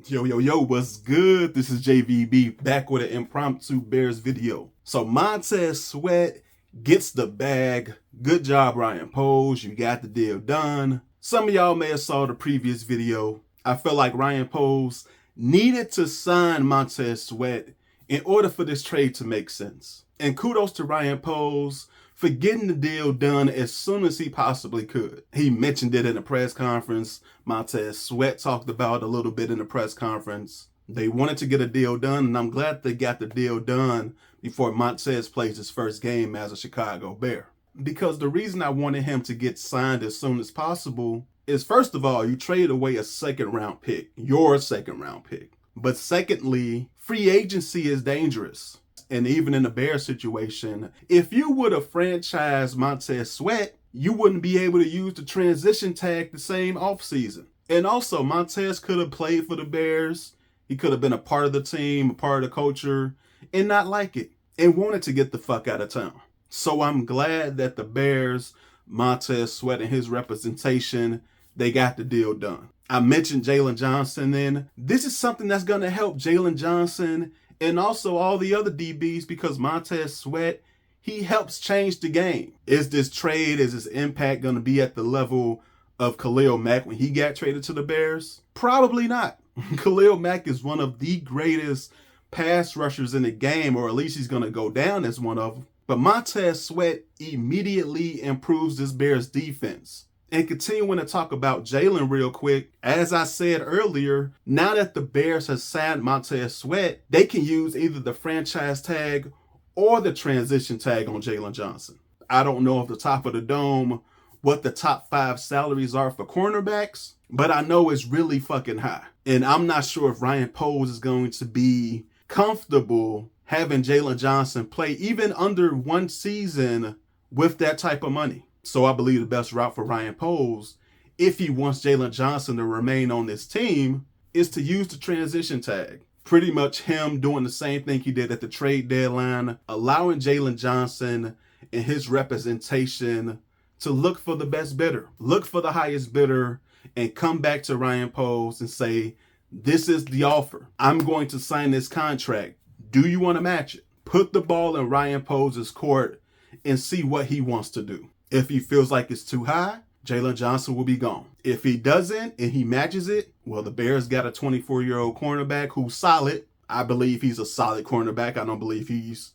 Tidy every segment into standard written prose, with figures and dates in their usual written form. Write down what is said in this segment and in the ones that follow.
Yo, what's good? This is JVB back with an impromptu Bears video. So Montez Sweat gets the bag. Good job, Ryan Poles. You got the deal done. Some of y'all may have saw the previous video. I felt like Ryan Poles needed to sign Montez Sweat in order for this trade to make sense. And kudos to Ryan Poles for getting the deal done as soon as he possibly could. He mentioned it in a press conference. Montez Sweat talked about it a little bit in the press conference. They wanted to get a deal done, and I'm glad they got the deal done before Montez plays his first game as a Chicago Bear. Because the reason I wanted him to get signed as soon as possible is, first of all, you trade away a second-round pick, your second-round pick. But secondly, free agency is dangerous. And even in the Bears situation, if you would have franchised Montez Sweat, you wouldn't be able to use the transition tag the same offseason. And also, Montez could have played for the Bears. He could have been a part of the team, a part of the culture, and not like it, and wanted to get the fuck out of town. So I'm glad that the Bears, Montez Sweat and his representation, they got the deal done. I mentioned Jalen Johnson, and this is something that's going to help Jalen Johnson and also all the other DBs, because Montez Sweat, he helps change the game. Is this trade, is his impact going to be at the level of Khalil Mack when he got traded to the Bears? Probably not. Khalil Mack is one of the greatest pass rushers in the game, or at least he's going to go down as one of them. But Montez Sweat immediately improves this Bears defense. And continuing to talk about Jalen real quick, as I said earlier, now that the Bears have signed Montez Sweat, they can use either the franchise tag or the transition tag on Jalen Johnson. I don't know off the top of the dome what the top 5 salaries are for cornerbacks, but I know it's really fucking high. And I'm not sure if Ryan Poles is going to be comfortable having Jalen Johnson play even under one season with that type of money. So I believe the best route for Ryan Poles, if he wants Jalen Johnson to remain on this team, is to use the transition tag. Pretty much him doing the same thing he did at the trade deadline, allowing Jalen Johnson and his representation to look for the best bidder, look for the highest bidder, and come back to Ryan Poles and say, this is the offer. I'm going to sign this contract. Do you want to match it? Put the ball in Ryan Poles' court and see what he wants to do. If he feels like it's too high, Jalen Johnson will be gone. If he doesn't and he matches it, well, the Bears got a 24-year-old cornerback who's solid. I believe he's a solid cornerback. I don't believe he's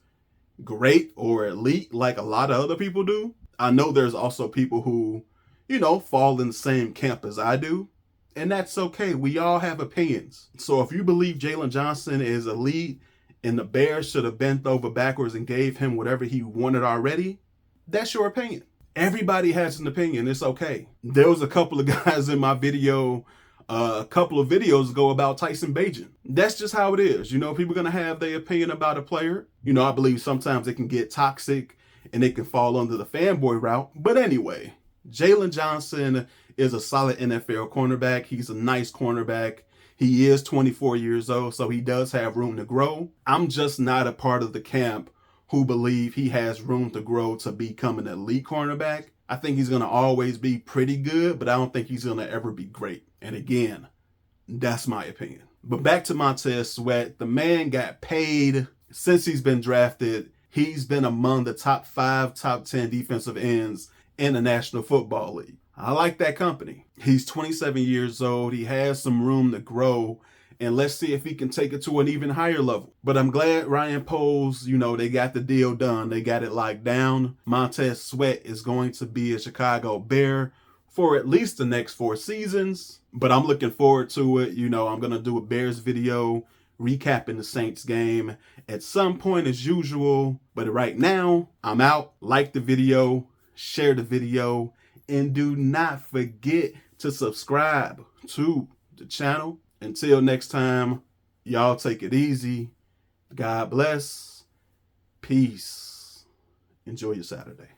great or elite like a lot of other people do. I know there's also people who, fall in the same camp as I do. And that's okay. We all have opinions. So if you believe Jalen Johnson is elite and the Bears should have bent over backwards and gave him whatever he wanted already, that's your opinion. Everybody has an opinion. It's okay. There was a couple of guys in my video a couple of videos ago about Tyson Bagent. That's just how it is. People are going to have their opinion about a player. I believe sometimes it can get toxic and it can fall under the fanboy route. But anyway, Jalen Johnson is a solid NFL cornerback. He's a nice cornerback. He is 24 years old, so he does have room to grow. I'm just not a part of the camp who believe he has room to grow to become an elite cornerback. I think he's going to always be pretty good, but I don't think he's going to ever be great. And again, that's my opinion. But back to Montez Sweat. The man got paid since he's been drafted. He's been among the top 5, top 10 defensive ends in the National Football League. I like that company. He's 27 years old. He has some room to grow. And let's see if he can take it to an even higher level. But I'm glad Ryan Poles, they got the deal done. They got it locked down. Montez Sweat is going to be a Chicago Bear for at least the next 4 seasons. But I'm looking forward to it. I'm going to do a Bears video recapping the Saints game at some point as usual. But right now, I'm out. Like the video, share the video, and do not forget to subscribe to the channel. Until next time, y'all take it easy. God bless. Peace. Enjoy your Saturday.